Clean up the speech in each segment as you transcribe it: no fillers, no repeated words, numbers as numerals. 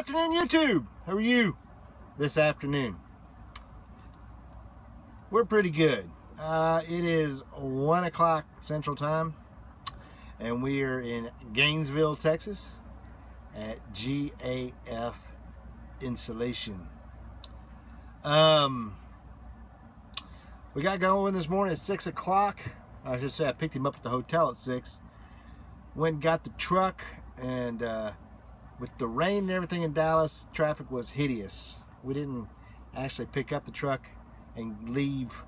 afternoon, YouTube. How are you this afternoon? We're pretty good. It is 1 o'clock Central Time, and we are in Gainesville, Texas, at GAF Insulation. We got going this morning at 6 o'clock. I should say I picked him up at the hotel at 6. Went and got the truck, and with the rain and everything in Dallas, traffic was hideous. We didn't actually pick up the truck and leave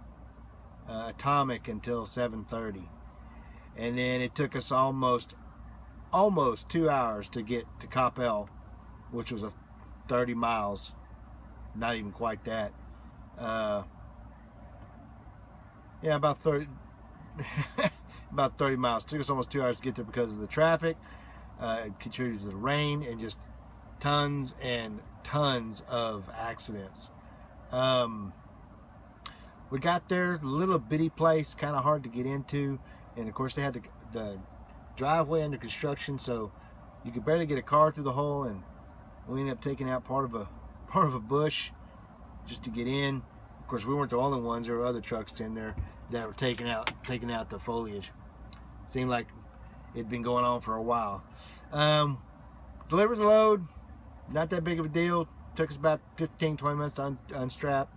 Atomic until 7:30, and then it took us almost 2 hours to get to Coppell, which was 30 miles. Not even quite that. Yeah, about 30 about 30 miles. It took us almost 2 hours to get there because of the traffic. It contributed to the rain and just tons and tons of accidents. We got there, little bitty place, kind of hard to get into, and of course they had the driveway under construction, so you could barely get a car through the hole, and we ended up taking out part of a bush just to get in. Of course, we weren't the only ones. There were other trucks in there that were taking out the foliage. Seemed like it'd been going on for a while. Delivered the load, not that big of a deal. Took us about 15-20 minutes to unstrap,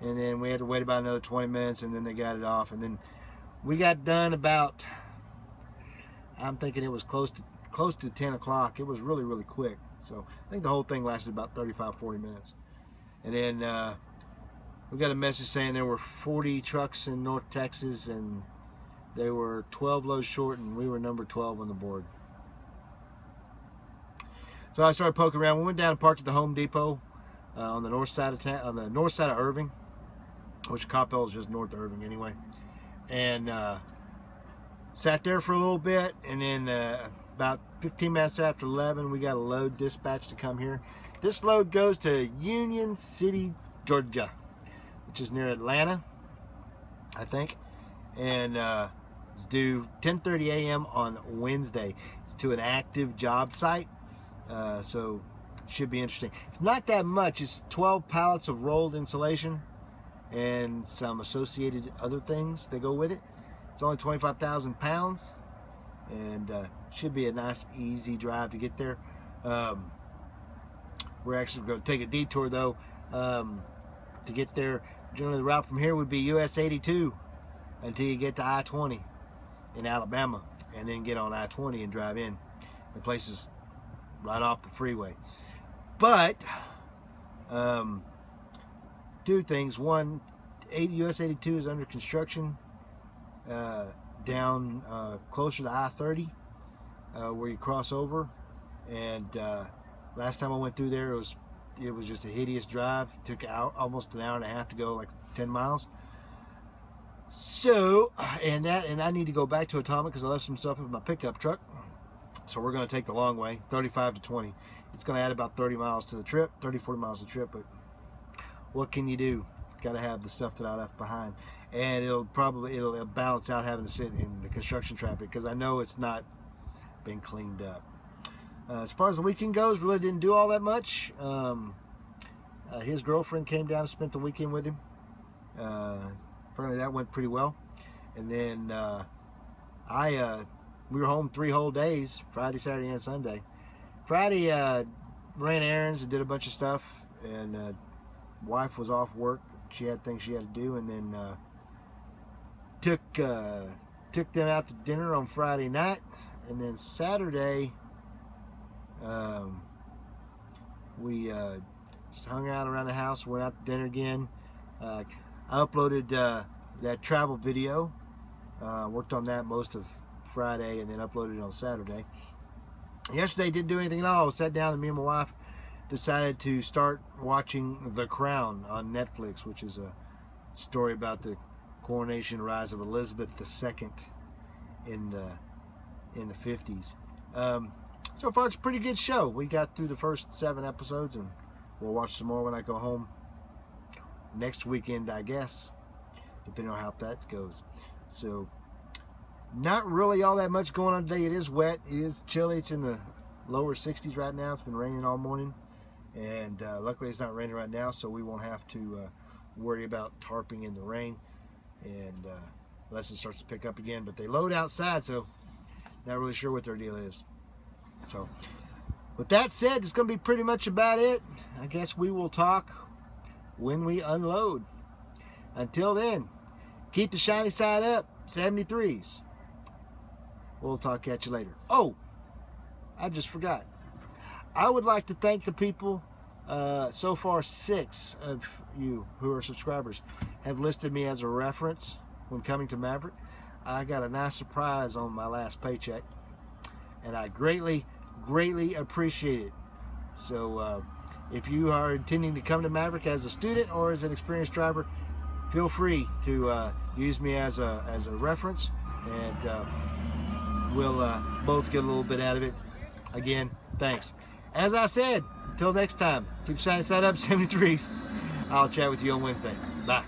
and then we had to wait about another 20 minutes, and then they got it off, and then we got done about, I'm thinking it was close to 10 o'clock. It was really quick. So I think the whole thing lasted about 35-40 minutes. And then we got a message saying there were 40 trucks in North Texas, and they were 12 loads short, and we were number 12 on the board. So I started poking around. We went down and parked at the Home Depot on the north side of town, on the north side of Irving, which Coppell is just north of Irving anyway. And sat there for a little bit, and then about 15 minutes after 11, we got a load dispatched to come here. This load goes to Union City, Georgia, which is near Atlanta, I think, and it's due 10:30 a.m. on Wednesday. It's to an active job site, so should be interesting. It's not that much. It's 12 pallets of rolled insulation and some associated other things that go with it. It's only 25,000 pounds, and should be a nice, easy drive to get there. We're actually going to take a detour, though, to get there. Generally, the route from here would be US 82 until you get to I-20 in Alabama, and then get on I-20 and drive in. The place is right off the freeway. But two things. One, US 82 is under construction down closer to I-30 where you cross over, and last time I went through there, it was just a hideous drive. It took almost an hour and a half to go like 10 miles. So, and I need to go back to Atomic because I left some stuff in my pickup truck. So we're going to take the long way, 35 to 20. It's going to add about 30 miles to the trip, 30-40 miles to the trip, but what can you do? Got to have the stuff that I left behind, and it'll balance out having to sit in the construction traffic because I know it's not been cleaned up. As far as the weekend goes, really didn't do all that much. His girlfriend came down and spent the weekend with him. Apparently that went pretty well. And then we were home 3 whole days, Friday, Saturday, and Sunday. Friday, ran errands and did a bunch of stuff, and wife was off work. She had things she had to do, and then took them out to dinner on Friday night, and then Saturday we just hung out around the house, went out to dinner again. I uploaded that travel video, worked on that most of Friday, and then uploaded it on Saturday. Yesterday didn't do anything at all. Sat down, and me and my wife decided to start watching The Crown on Netflix, which is a story about the coronation and rise of Elizabeth II in the 50s. So far, it's a pretty good show. We got through the first 7 episodes, and we'll watch some more when I go home next weekend, I guess, depending on how that goes. So, not really all that much going on today. It is wet. It is chilly. It's in the lower 60s right now. It's been raining all morning. and luckily it's not raining right now, so we won't have to worry about tarping in the rain, and unless it starts to pick up again. But they load outside, so not really sure what their deal is. So with that said, it's going to be pretty much about it. I guess we will talk when we unload. Until then, keep the shiny side up, 73s. We'll talk at you later. Oh, I just forgot. I would like to thank the people. So far, 6 of you who are subscribers have listed me as a reference when coming to Maverick. I got a nice surprise on my last paycheck, and I greatly appreciate it. So if you are intending to come to Maverick as a student or as an experienced driver, feel free to use me as a reference, and we'll both get a little bit out of it. Again, thanks. As I said, until next time, keep shining side up, 73s. I'll chat with you on Wednesday. Bye.